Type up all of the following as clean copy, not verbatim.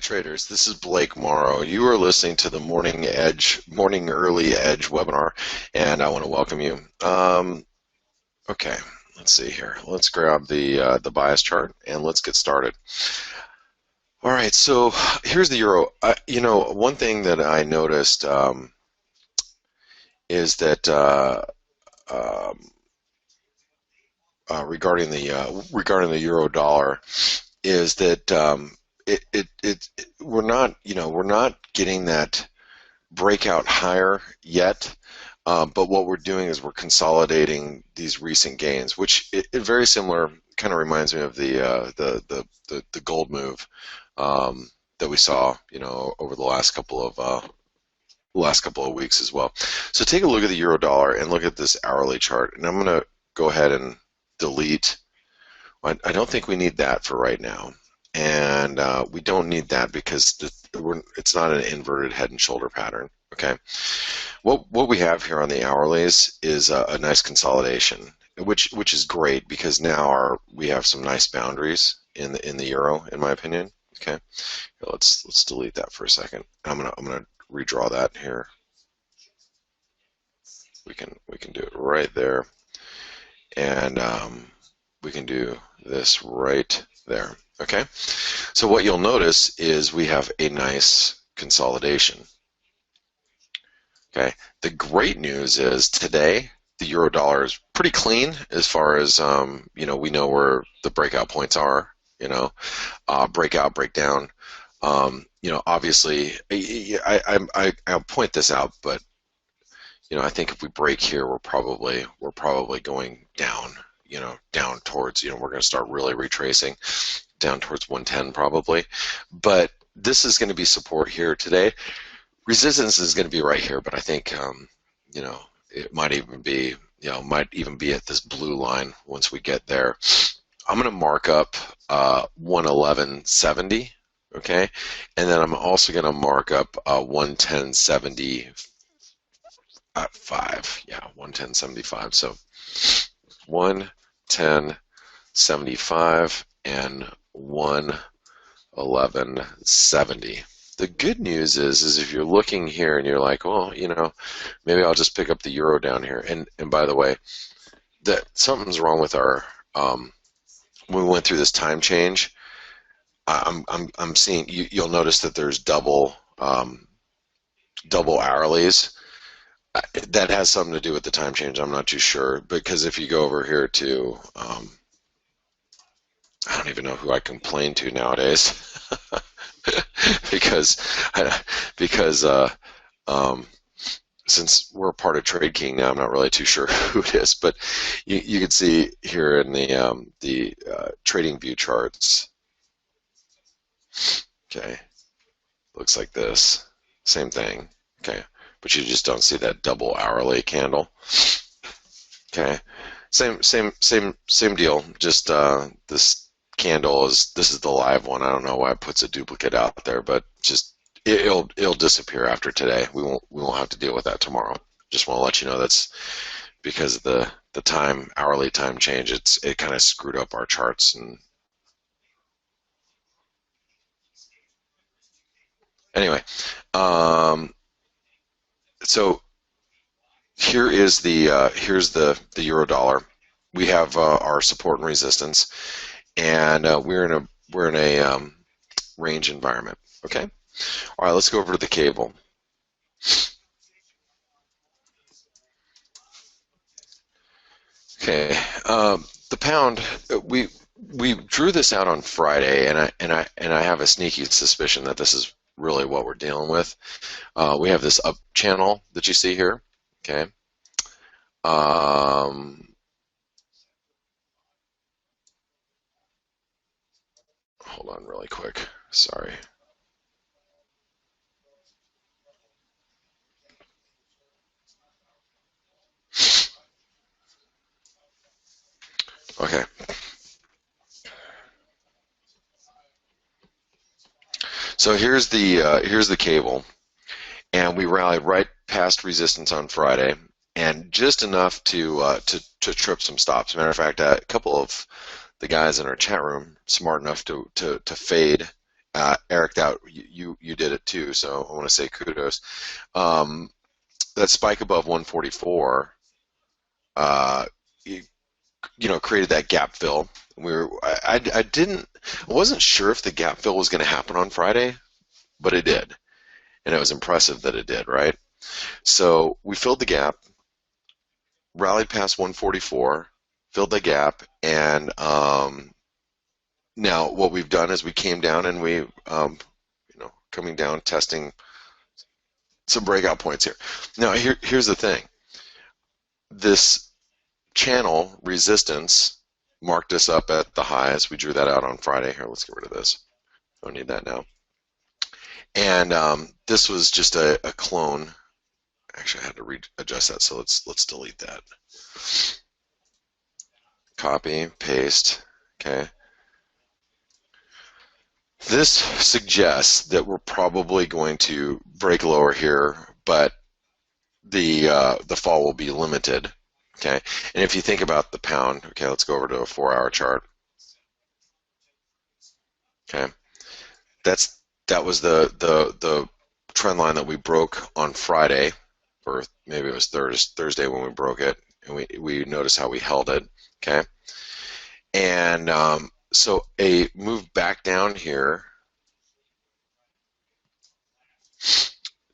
traders. This is Blake Morrow. You are listening to the Morning Early Edge webinar, and I want to welcome you. Okay, let's see here. Let's grab the bias chart and let's get started. All right, so here's the euro. One thing that I noticed is that regarding the euro dollar is that we're not getting that breakout higher yet, but what we're doing is we're consolidating these recent gains, which it very similar, kind of reminds me of the gold move that we saw, over the last couple of weeks as well. So take a look at the euro dollar and look at this hourly chart, and I'm going to go ahead and delete. I don't think we need that for right now. And we don't need that because it's not an inverted head and shoulder pattern. Okay, what we have here on the hourlies is a nice consolidation, which is great because now we have some nice boundaries in the euro, in my opinion. Okay, let's delete that for a second. I'm gonna redraw that here. We can do it right there, and we can do this right there. Okay, so what you'll notice is we have a nice consolidation. Okay, the great news is today the euro dollar is pretty clean as far as we know where the breakout points are. Breakout, breakdown. Obviously, I'll point this out, but I think if we break here, we're probably going down. Down towards, we're going to start really retracing down towards 110 probably, but this is going to be support here today. Resistance is going to be right here, but I think it might even be at this blue line once we get there. I'm going to mark up 111.70, okay, and then I'm also going to mark up 110.75. Yeah, 110.75. So 110.75 and 111.70. The good news is if you're looking here and you're like, well, maybe I'll just pick up the euro down here. And by the way, that something's wrong with our when we went through this time change. I'm seeing you'll notice that there's double hourlies. That has something to do with the time change. I'm not too sure, because if you go over here to I don't even know who I complain to nowadays because since we're a part of Trade King now, I'm not really too sure who it is, but you can see here in the trading view charts. Okay, looks like this. Same thing. Okay, but you just don't see that double hourly candle. Okay, same deal. Just this candle this is the live one. I don't know why it puts a duplicate out there, but just it'll disappear after today. We won't have to deal with that tomorrow. Just want to let you know that's because of the hourly time change. It kind of screwed up our charts. And anyway, so here is here's the euro dollar. We have our support and resistance, and we're in a range environment. Okay. All right. Let's go over to the cable. Okay. The pound. We drew this out on Friday, and I have a sneaky suspicion that this is really what we're dealing with. We have this up channel that you see here. Okay. Hold on really quick. Sorry. Okay. So here's the cable, and we rallied right past resistance on Friday, and just enough to trip some stops. Matter of fact, a couple of the guys in our chat room smart enough to fade Eric, that you did it too, so I want to say kudos. Um, that spike above 144, uh, you, you know, created that gap fill. I didn't, I wasn't sure if the gap fill was going to happen on Friday, but it did, and it was impressive that it did, right? So we filled the gap, rallied past 144, filled the gap, and now what we've done is we came down and you know, coming down, testing some breakout points here. Now here's the thing: this channel resistance marked us up at the highs. We drew that out on Friday. Here, let's get rid of this. Don't need that now. And this was just a clone. Actually, I had to readjust that, so let's delete that. Copy, paste. Okay. This suggests that we're probably going to break lower here, but the fall will be limited. Okay. And if you think about the pound, okay, let's go over to a 4-hour chart. Okay. That was the trend line that we broke on Friday, or maybe it was Thursday when we broke it, and we noticed how we held it. Okay. And so a move back down here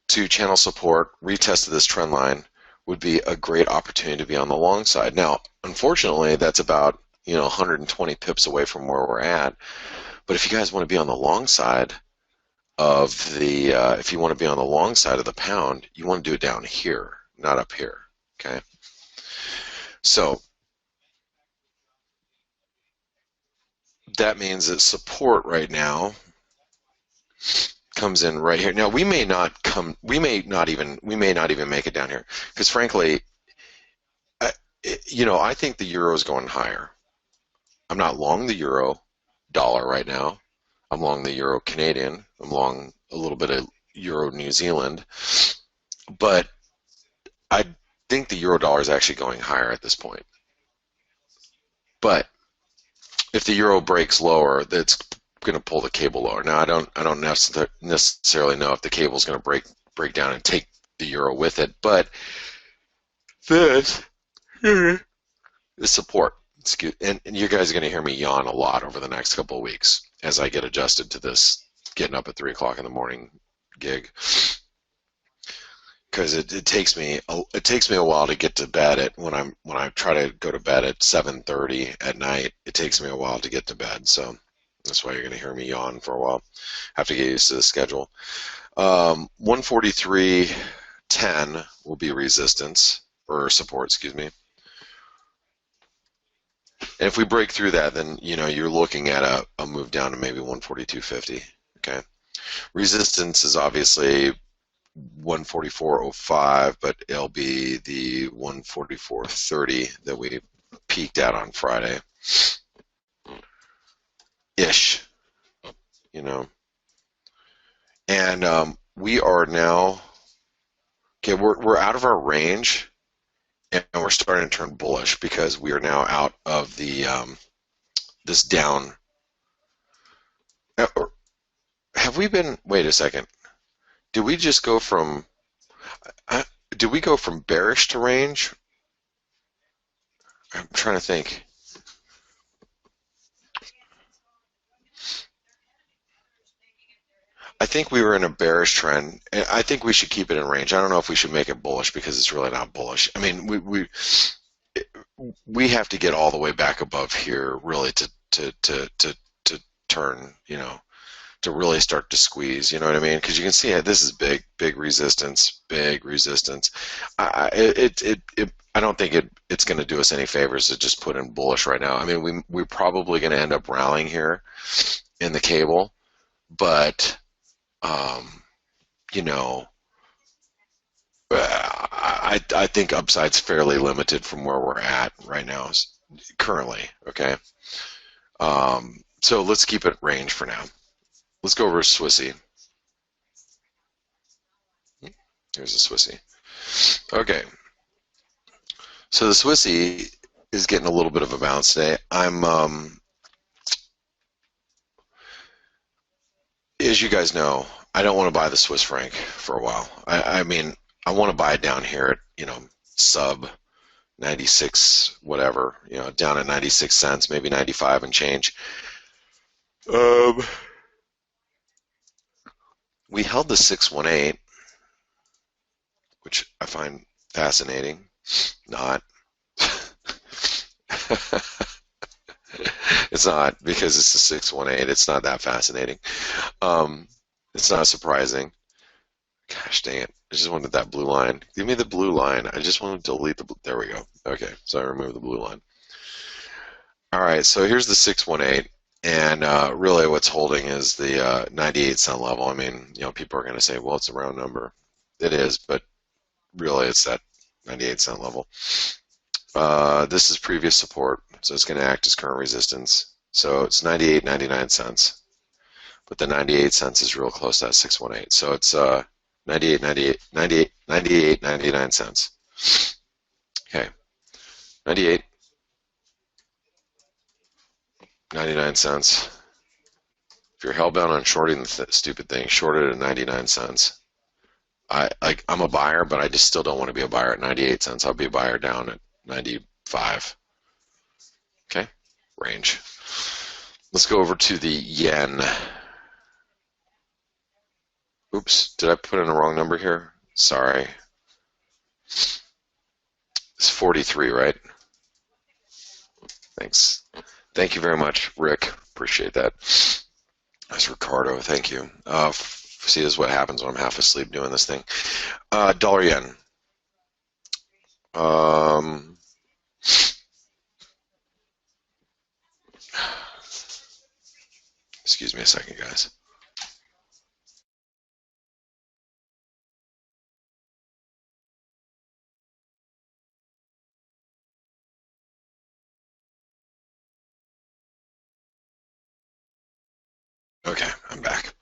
to channel support, retest of this trend line would be a great opportunity to be on the long side. Now, unfortunately, that's about 120 pips away from where we're at. But if you guys want to be on the long side of the, if you want to be on the long side of the pound, you want to do it down here, not up here. Okay. So that means that support right now comes in right here. Now we may not even make it down here because frankly, I think the euro is going higher. I'm not long the euro dollar right now. I'm long the euro Canadian. I'm long a little bit of euro New Zealand, but I think the euro dollar is actually going higher at this point. But if the euro breaks lower, that's going to pull the cable lower. Now I don't necessarily know if the cable is going to break down and take the euro with it, but this is support. And you guys are going to hear me yawn a lot over the next couple of weeks as I get adjusted to this getting up at 3 o'clock in the morning gig, because it takes me a while to get to bed when I try to go to bed at 7:30 at night. It takes me a while to get to bed, so that's why you're going to hear me yawn for a while. I have to get used to the schedule. 143.10 will be resistance or support, excuse me. And if we break through that, then you're looking at a move down to maybe 142.50. Okay. Resistance is obviously 144.05, but it'll be the 144.30 that we peaked at on Friday. Ish. And we are now, okay, we're out of our range. And we're starting to turn bullish because we are now out of the this down. Have we been? Wait a second. Did we just go from? Did we go from bearish to range? I'm trying to think. I think we were in a bearish trend, and I think we should keep it in range. I don't know if we should make it bullish because it's really not bullish. I mean, we have to get all the way back above here really to turn, to really start to squeeze. You know what I mean? Because you can see this is big resistance, big resistance. I don't think it's going to do us any favors to just put in bullish right now. I mean, we're probably going to end up rallying here in the cable, but I think upside's fairly limited from where we're at right now currently. Okay. So let's keep it range for now. Let's go over Swissy. Here's the Swissy. Okay. So the Swissy is getting a little bit of a bounce today. as you guys know, I don't want to buy the Swiss franc for a while. I mean, I want to buy it down here at, sub 96, whatever, down at 96 cents, maybe 95 and change. Um, we held the 618, which I find fascinating. Not. It's not, because it's a 618. It's not that fascinating. Um, it's not surprising. Gosh dang it. I just wanted that blue line. Give me the blue line. I just want to delete the blue. There we go. Okay, so I removed the blue line. All right, so here's the 618. And really what's holding is the 98 cent level. I mean, people are going to say, well, it's a round number. It is, but really it's that 98 cent level. This is previous support, so it's going to act as current resistance. So it's 98, 99 cents. But the 98 cents is real close to that 618. So it's 98, 98, 98, 98, 99 cents. Okay, 98, 99 cents. If you're hellbound on shorting the stupid thing, short it at 99 cents. I'm a buyer, but I just still don't want to be a buyer at 98 cents. I'll be a buyer down at 95. Okay, range. Let's go over to the yen. Oops, did I put in a wrong number here? Sorry. It's 43, right? Thanks. Thank you very much, Rick. Appreciate that. That's Ricardo. Thank you. See, this is what happens when I'm half asleep doing this thing. Dollar yen. Excuse me a second, guys. Okay, I'm back.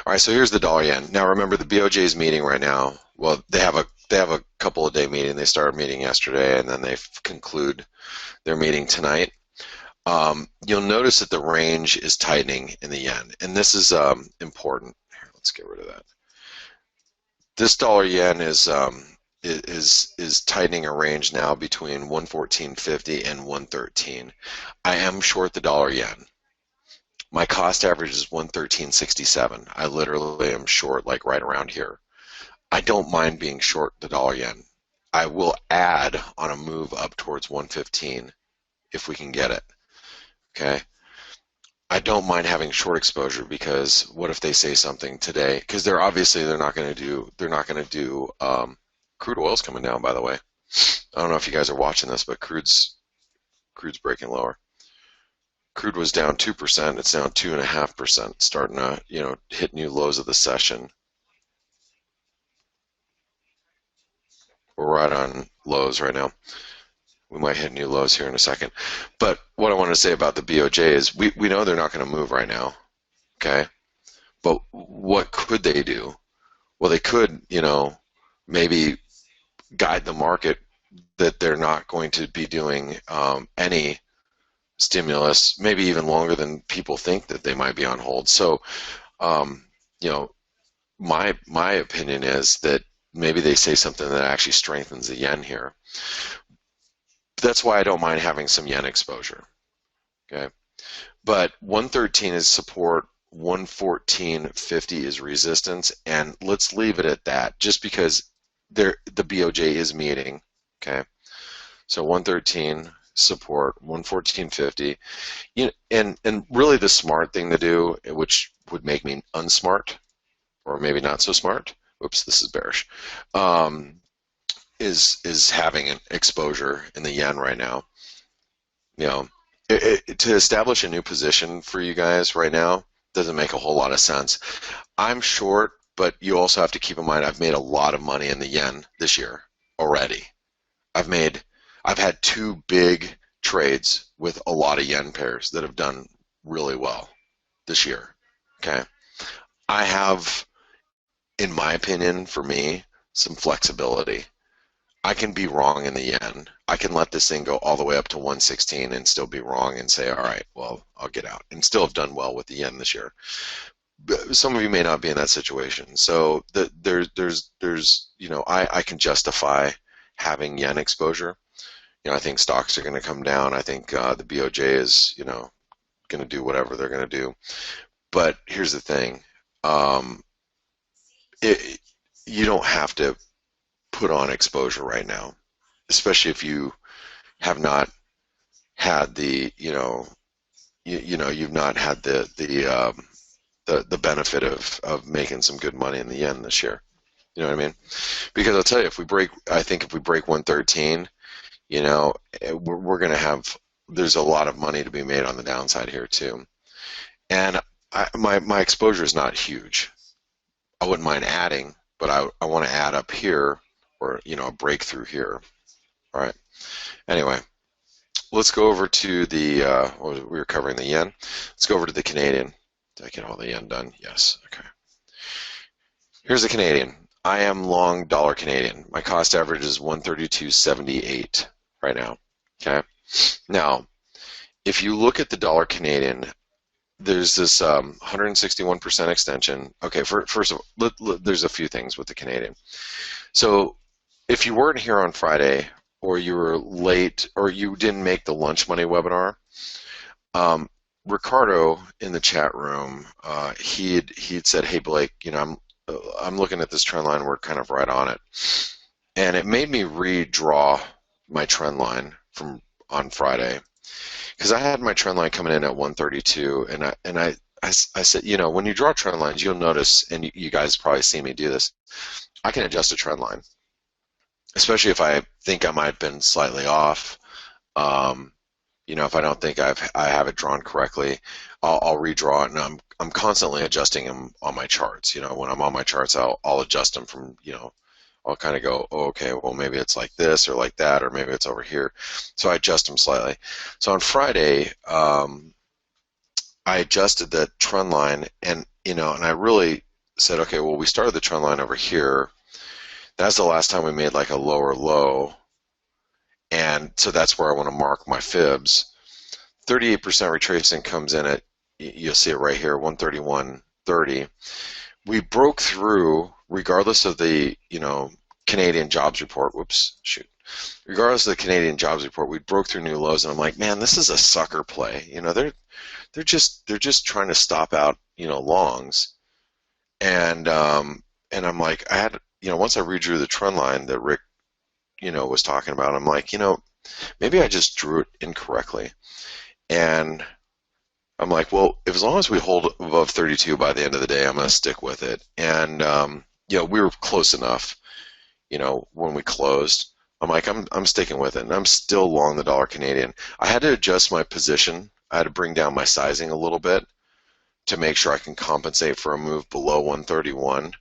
All right, so here's the dollar yen. Now remember, the BOJ is meeting right now. Well, they have a couple of day meeting. They started meeting yesterday, and then they conclude their meeting tonight. You'll notice that the range is tightening in the yen, and this is important. Here, let's get rid of that. This dollar yen is tightening a range now between 114.50 and 113. I am short the dollar yen. My cost average is 113.67. I literally am short like right around here. I don't mind being short the dollar yen. I will add on a move up towards 115 if we can get it. Okay. I don't mind having short exposure, because what if they say something today? Because they're not going to do crude oil's coming down, by the way. I don't know if you guys are watching this, but crude's breaking lower. Crude was down 2%. It's down 2.5%, starting to hit new lows of the session. We're right on lows right now. We might hit new lows here in a second. But what I want to say about the BOJ is we know they're not going to move right now. Okay. But what could they do? Well, they could, maybe guide the market that they're not going to be doing any stimulus, maybe even longer than people think that they might be on hold. So, my opinion is that maybe they say something that actually strengthens the yen here. That's why I don't mind having some yen exposure. Okay, but 113 is support, 114.50 is resistance, and let's leave it at that, just because the BOJ is meeting. Okay, so 113 support, 114.50. And really the smart thing to do, which would make me unsmart, or maybe not so smart. Oops, this is bearish. Is having an exposure in the yen right now. To establish a new position for you guys right now doesn't make a whole lot of sense. I'm short, but you also have to keep in mind I've made a lot of money in the yen this year already. I've had two big trades with a lot of yen pairs that have done really well this year. Okay, I have, in my opinion, for me, some flexibility. I can be wrong in the yen. I can let this thing go all the way up to 116 and still be wrong and say, all right, well, I'll get out, and still have done well with the yen this year. some of you may not be in that situation. So there's I can justify having yen exposure. I think stocks are going to come down. I think the BOJ is going to do whatever they're going to do. But here's the thing, um, it, you don't have to put on exposure right now, especially if you have not had you've not had the benefit of making some good money in the yen this year. You know what I mean? Because I'll tell you, I think if we break 113, we're going to have, there's a lot of money to be made on the downside here too. And my exposure is not huge. I wouldn't mind adding, but I want to add up here, or a breakthrough here. All right. Anyway, let's go over to the we were covering the yen. Let's go over to the Canadian. Did I get all the yen done? Yes. Okay. Here's the Canadian. I am long dollar Canadian. My cost average is 132.78 right now. Okay. Now, if you look at the dollar Canadian, there's this 161% extension. Okay, first of all, there's a few things with the Canadian. So if you weren't here on Friday, or you were late, or you didn't make the lunch money webinar, Ricardo in the chat room, he'd said, "Hey Blake, I'm looking at this trend line. We're kind of right on it," and it made me redraw my trend line from on Friday, because I had my trend line coming in at 132, and I said, when you draw trend lines, you'll notice, and you guys probably see me do this, I can adjust a trend line, especially if I think I might have been slightly off. If I don't think I have it drawn correctly, I'll redraw it, and I'm constantly adjusting them on my charts. When I'm on my charts, I'll adjust them from, I'll kind of go, oh, okay, well, maybe it's like this or like that, or maybe it's over here. So I adjust them slightly. So on Friday, I adjusted the trend line, and I really said, okay, well, we started the trend line over here. That's the last time we made like a lower low, and so that's where I want to mark my fibs. 38% retracement comes in at, you'll see it right here, 131.30. We broke through, regardless of the Canadian jobs report. Whoops, shoot. Regardless of the Canadian jobs report, we broke through new lows, and I'm like, man, this is a sucker play. They're just trying to stop out longs, and I'm like, I had once I redrew the trend line that Rick was talking about, I'm like, maybe I just drew it incorrectly, and I'm like, well, as long as we hold above 32 by the end of the day, I'm going to stick with it. And we were close enough, when we closed. I'm like, I'm sticking with it, and I'm still long the dollar Canadian. I had to adjust my position. I had to bring down my sizing a little bit to make sure I can compensate for a move below 131.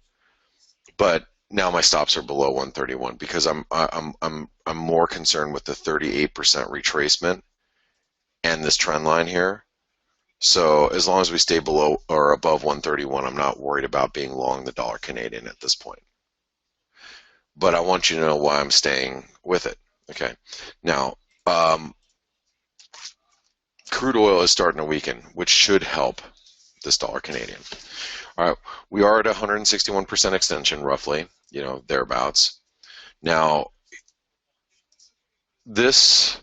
But now my stops are below 131 because I'm more concerned with the 38% retracement and this trend line here. So as long as we stay below or above 131, I'm not worried about being long the dollar Canadian at this point. But I want you to know why I'm staying with it. Okay. Now, crude oil is starting to weaken, which should help this dollar Canadian. All right, we are at 161% extension, roughly, thereabouts. Now, this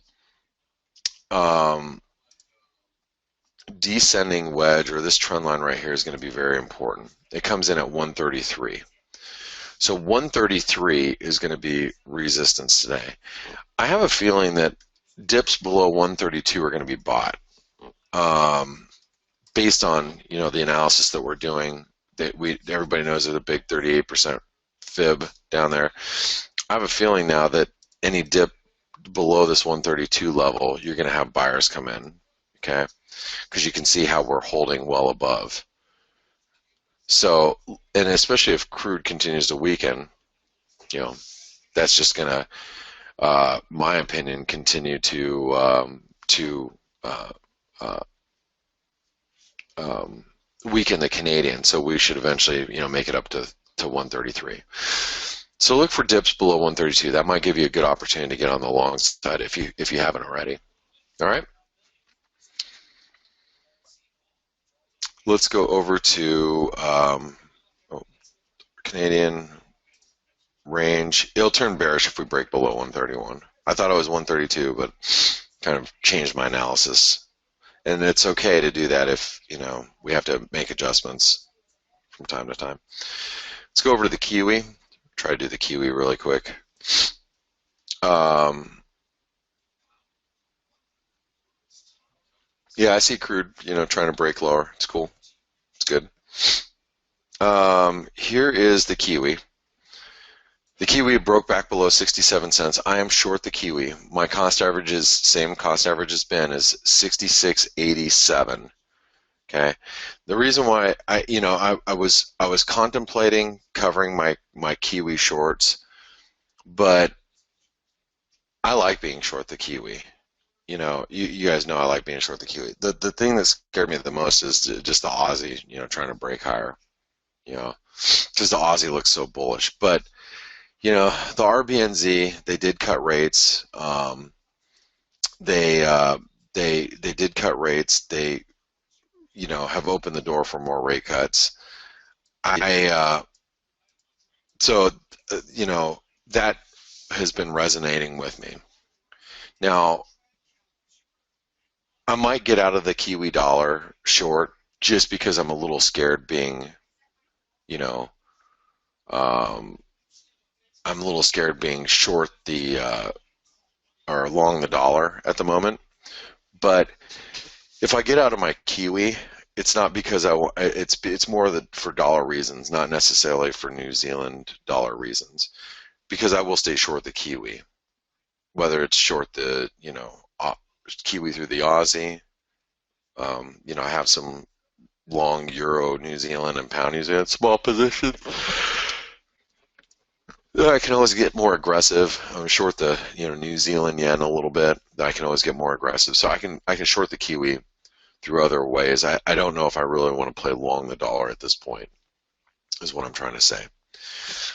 descending wedge, or this trend line right here, is going to be very important. It comes in at 133. So 133 is going to be resistance today. I have a feeling that dips below 132 are going to be bought. Based on the analysis that we're doing, that everybody knows there's a big 38% fib down there. I have a feeling now that any dip below this 132 level, you're going to have buyers come in, okay? Because you can see how we're holding well above. So, and especially if crude continues to weaken, that's just going to, my opinion, continue to weaken the Canadian. So we should eventually, make it up to 133. So look for dips below 132. That might give you a good opportunity to get on the long side if you haven't already. All right. let's go over to oh, Canadian range. It'll turn bearish if we break below 131. I thought it was 132, but kind of changed my analysis. And it's okay to do that if, we have to make adjustments from time to time. Let's go over to the Kiwi. Try to do the Kiwi really quick. Yeah, I see crude, trying to break lower. It's cool. It's good. Here is the Kiwi. The Kiwi broke back below 67 cents. I am short the Kiwi. My cost average is same cost average has been is 66.87. Okay. The reason why I was contemplating covering my Kiwi shorts, but I like being short the Kiwi. You guys know I like being short the Kiwi. The thing that scared me the most is just the Aussie, trying to break higher, because the Aussie looks so bullish. But the RBNZ, they did cut rates. They did cut rates. They have opened the door for more rate cuts. So that has been resonating with me. Now I might get out of the Kiwi dollar short just because I'm a little scared being, I'm a little scared being short or long the dollar at the moment. But if I get out of my Kiwi, it's not because it's more for dollar reasons, not necessarily for New Zealand dollar reasons, because I will stay short the Kiwi, whether it's short the, Kiwi through the Aussie. I have some long Euro, New Zealand, and pound New Zealand small positions. I can always get more aggressive. I'm short the New Zealand yen a little bit. I can always get more aggressive, so I can short the Kiwi through other ways. I don't know if I really want to play long the dollar at this point, is what I'm trying to say.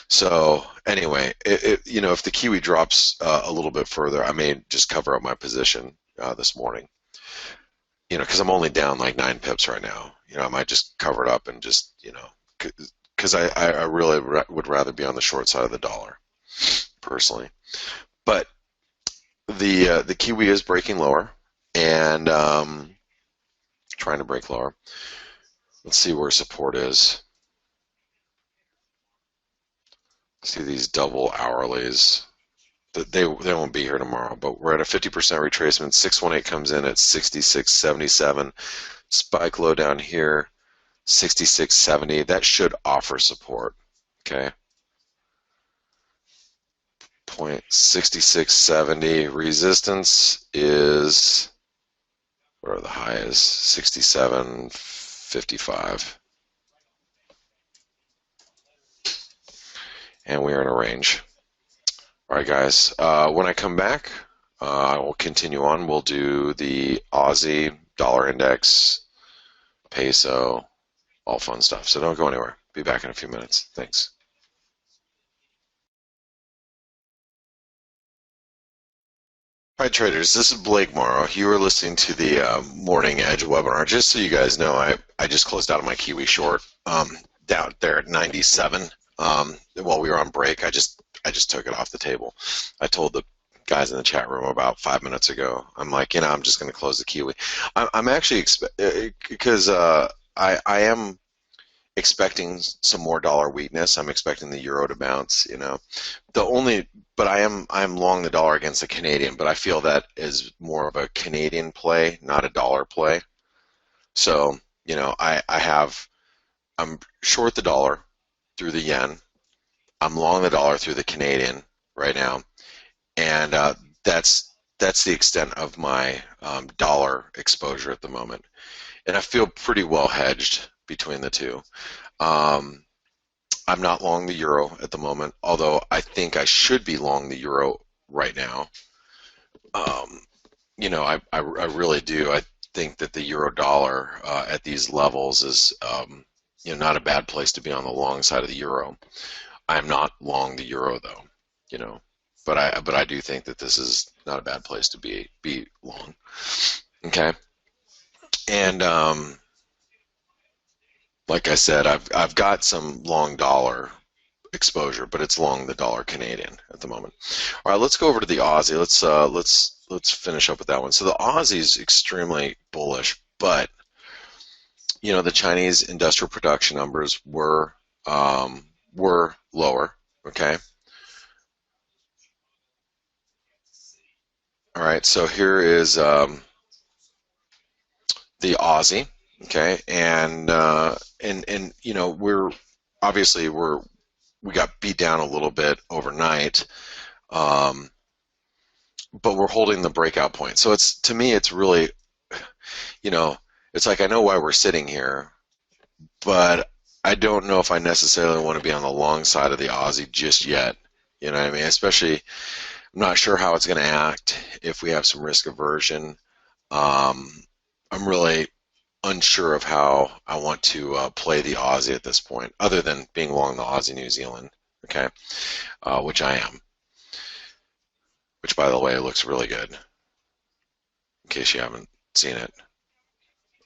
So anyway, if the Kiwi drops a little bit further, I may just cover up my position this morning. Because I'm only down like 9 pips right now. I might just cover it up and just, because I really would rather be on the short side of the dollar, personally. But the Kiwi is breaking lower and trying to break lower. Let's see where support is. See these double hourlies. They won't be here tomorrow, but we're at a 50% retracement. 618 comes in at 66.77. Spike low down here, 66.70. That should offer support. Okay. Point 66.70. Resistance is, what are the highs? 67.55. And we are in a range. All right, guys. When I come back, I will continue on. We'll do the Aussie dollar index, peso, all fun stuff. So don't go anywhere. Be back in a few minutes. Thanks. Hi traders, this is Blake Morrow. You are listening to the Morning Edge webinar. Just so you guys know, I just closed out of my Kiwi short down there at 97. While we were on break, I just took it off the table. I told the guys in the chat room about 5 minutes ago. I'm like, I'm just going to close the Kiwi. I'm actually because I am expecting some more dollar weakness. I'm expecting the euro to bounce. But I'm long the dollar against the Canadian. But I feel that is more of a Canadian play, not a dollar play. So I'm short the dollar through the yen. I'm long the dollar through the Canadian right now, and that's the extent of my dollar exposure at the moment. And I feel pretty well hedged between the two. I'm not long the euro at the moment, although I think I should be long the euro right now. I really do. I think that the euro dollar at these levels is not a bad place to be on the long side of the euro. I'm not long the euro though, but I do think that this is not a bad place to be long. Okay. And Like I said, I've got some long dollar exposure, but it's long the dollar Canadian at the moment. All right, let's go over to the Aussie. Let's finish up with that one. So the Aussie is extremely bullish, but the Chinese industrial production numbers were lower. Okay. All right. So here is the Aussie. Okay, and we're obviously we got beat down a little bit overnight, um, but we're holding the breakout point. So it's to me, it's really you know, it's like I know why we're sitting here, but I don't know if I necessarily want to be on the long side of the Aussie just yet. You know what I mean? Especially, I'm not sure how it's going to act if we have some risk aversion. Um, I'm really unsure of how I want to play the Aussie at this point, other than being long the Aussie New Zealand, okay, which I am, which by the way looks really good. In case you haven't seen it,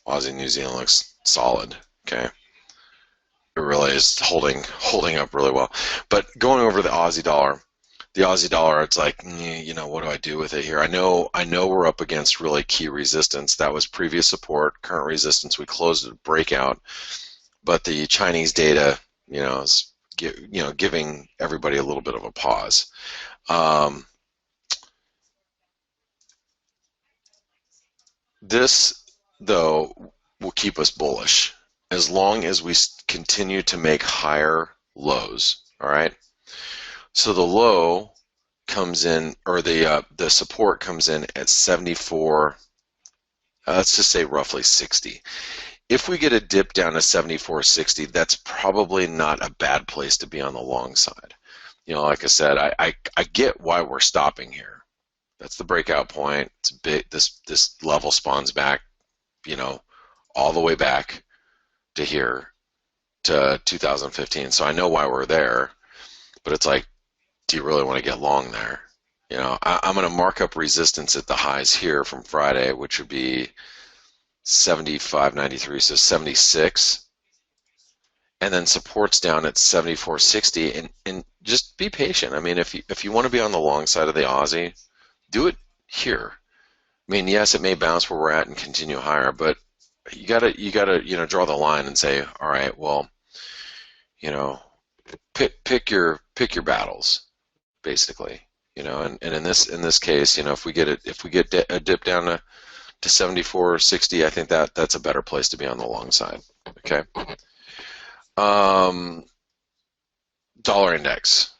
Aussie New Zealand looks solid, okay. It really is holding up really well. But going over the Aussie dollar, it's like, what do I do with it here? I know we're up against really key resistance. That was previous support, current resistance. We closed at a breakout, but the Chinese data, is giving everybody a little bit of a pause. This though will keep us bullish as long as we continue to make higher lows. All right. So the low comes in, or the support comes in at 74. Let's just say roughly 60. If we get a dip down to 74.60, that's probably not a bad place to be on the long side. Like I said, I get why we're stopping here. That's the breakout point. It's big. This level spawns back, all the way back to here to 2015. So I know why we're there, but it's like, do you really want to get long there? I'm going to mark up resistance at the highs here from Friday, which would be 75.93, so 76, and then supports down at 74.60, and just be patient. I mean, if you want to be on the long side of the Aussie, do it here. I mean, yes, it may bounce where we're at and continue higher, but you gotta draw the line and say, all right, well, you know, pick your battles, basically. And in this case, if we get a dip down to 74.60, I think that's a better place to be on the long side. Okay. Um, Dollar index.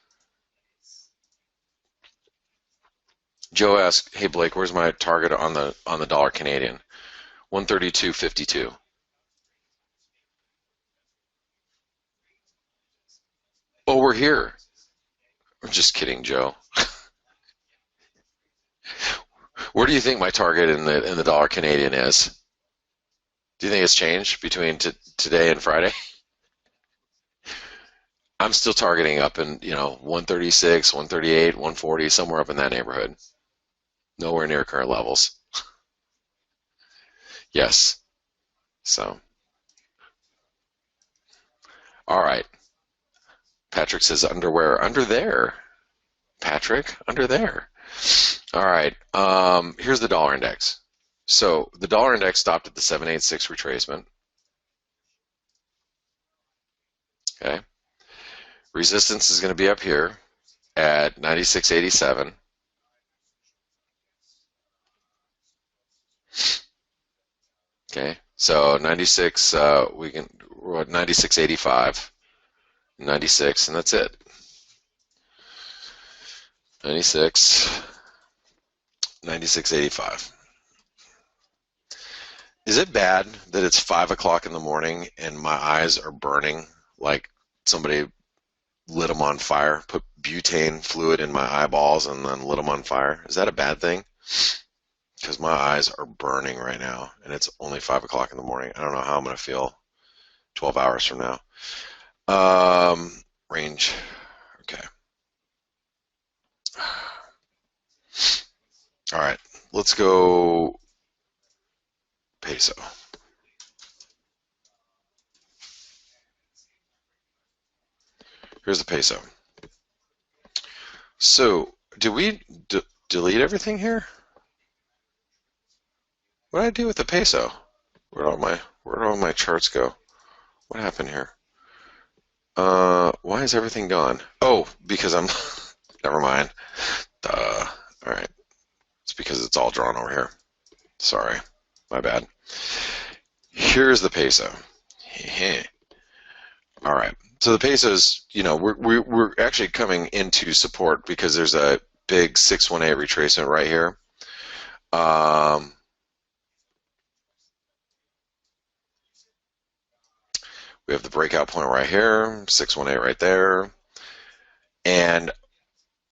Joe asked, "Hey Blake, where's my target on the dollar Canadian?" 132.52. Oh, we're here. I'm just kidding, Joe. Where do you think my target in the dollar Canadian is? Do you think it's changed between today and Friday? I'm still targeting up in 136, 138, 140, somewhere up in that neighborhood. Nowhere near current levels. Yes. So, all right. Patrick says underwear under there. Patrick, under there. All right. Here's the dollar index. So the dollar index stopped at the 786 retracement. Okay. Resistance is going to be up here at 96.87. Okay. So 96, we're at 96.85, 96, and that's it. 96, 96.85. Is it bad that it's 5 o'clock in the morning and my eyes are burning like somebody lit them on fire, put butane fluid in my eyeballs and then lit them on fire? Is that a bad thing? Because my eyes are burning right now and it's only 5 o'clock in the morning. I don't know how I'm going to feel 12 hours from now. Range. Okay. All right. Let's go peso. Here's the peso. So, did we delete everything here? What did I do with the peso? Where did all my charts go? What happened here? Why is everything gone? Oh, because I'm never mind. All right. It's because it's all drawn over here. Sorry. My bad. Here's the peso. All right. So the pesos, we're actually coming into support because there's a big 618 retracement right here. We have the breakout point right here, 618 right there. And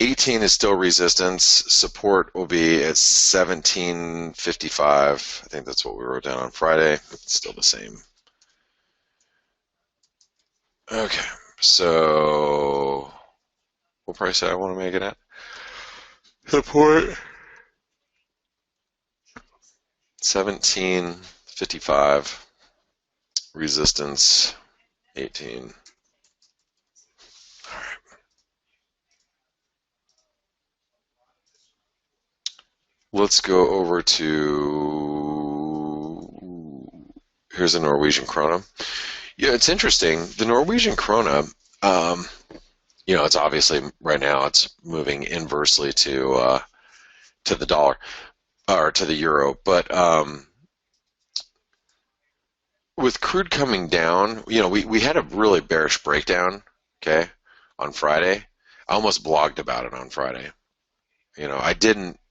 18 is still resistance. Support will be at 1755. I think that's what we wrote down on Friday. It's still the same. Okay, so what price did I want to make it at? Support 1755. Resistance 18. All right. Let's go over to, here's the Norwegian krona. Yeah, it's interesting. The Norwegian krona, it's obviously right now it's moving inversely to the dollar or to the euro, but with crude coming down, we had a really bearish breakdown, okay, on Friday. I almost blogged about it on Friday. I didn't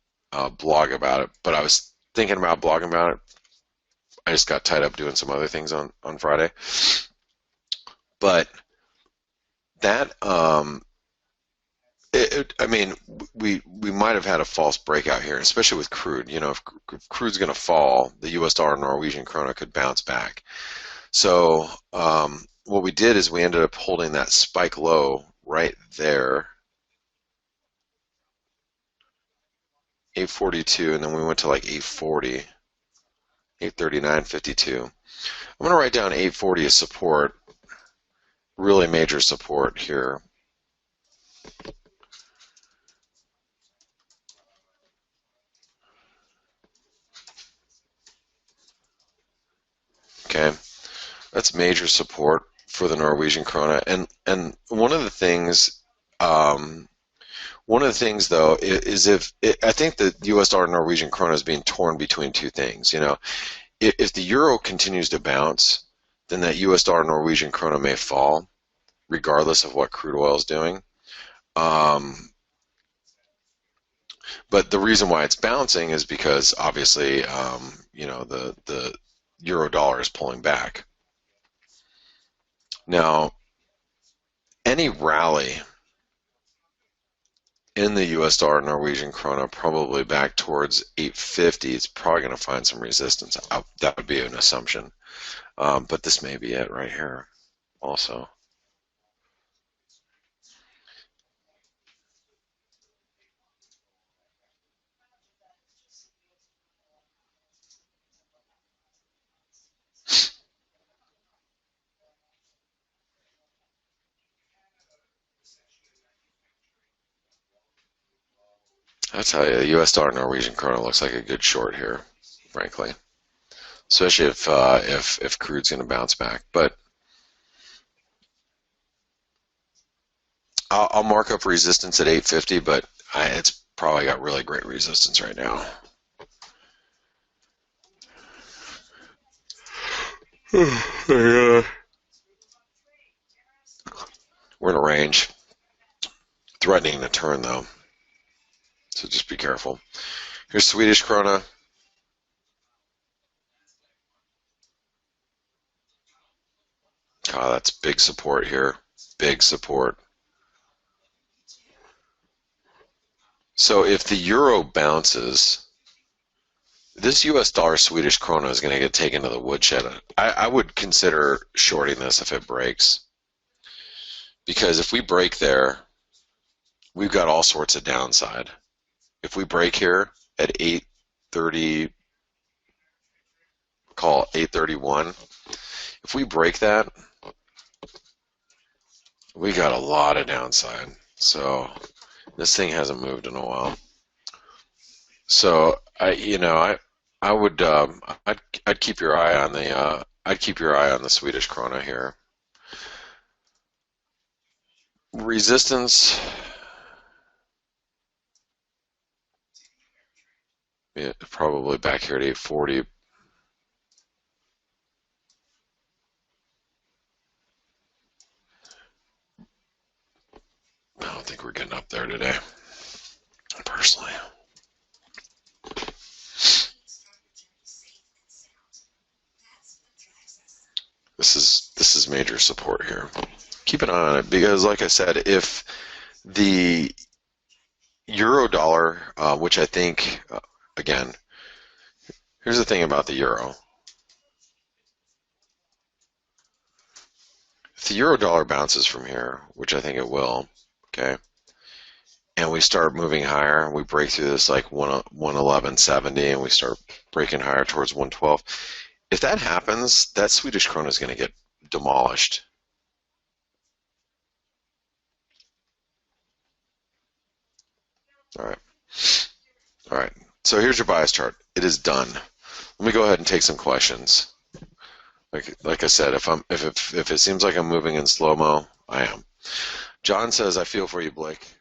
blog about it, but I was thinking about blogging about it. I just got tied up doing some other things on Friday. But that, we might have had a false breakout here, especially with crude. If crude's going to fall, the U.S. dollar and Norwegian krona could bounce back. So what we did is we ended up holding that spike low right there, 842, and then we went to like 840, 839.52. I'm going to write down 840 as support, really major support here. Okay, that's major support for the Norwegian krona, and one of the things though is I think the U.S. dollar and Norwegian krona is being torn between two things. If the euro continues to bounce, then that U.S. dollar Norwegian krona may fall, regardless of what crude oil is doing. But the reason why it's bouncing is because obviously, the euro dollar is pulling back. Now, any rally in the U.S. dollar Norwegian krona probably back towards 850, it's probably going to find some resistance. That would be an assumption. But this may be it right here also. I tell you, the U.S. dollar Norwegian krona looks like a good short here, frankly, especially if crude's going to bounce back. But I'll mark up resistance at 850, but it's probably got really great resistance right now. We're in a range, threatening to turn though, so just be careful. Here's Swedish krona. That's big support here, big support. So if the euro bounces, this U.S. dollar Swedish krona is going to get taken to the woodshed. I would consider shorting this if it breaks, because if we break there, we've got all sorts of downside. If we break here at 830, call it 831, if we break that, We got a lot of downside. So this thing hasn't moved in a while. So I would I'd keep your eye on the I'd keep your eye on the Swedish krona here. Resistance, yeah, probably back here at 840. I don't think we're getting up there today, personally. This is major support here. Keep an eye on it because, like I said, if the euro dollar, which I think, again, here's the thing about the euro. If the euro dollar bounces from here, which I think it will, okay, and we start moving higher, we break through this like 111.70 and we start breaking higher towards 112. If that happens, that Swedish krona is going to get demolished. All right. All right. So here's your bias chart. It is done. Let me go ahead and take some questions. Like I said, if it seems like I'm moving in slow-mo, I am. John says, I feel for you, Blake.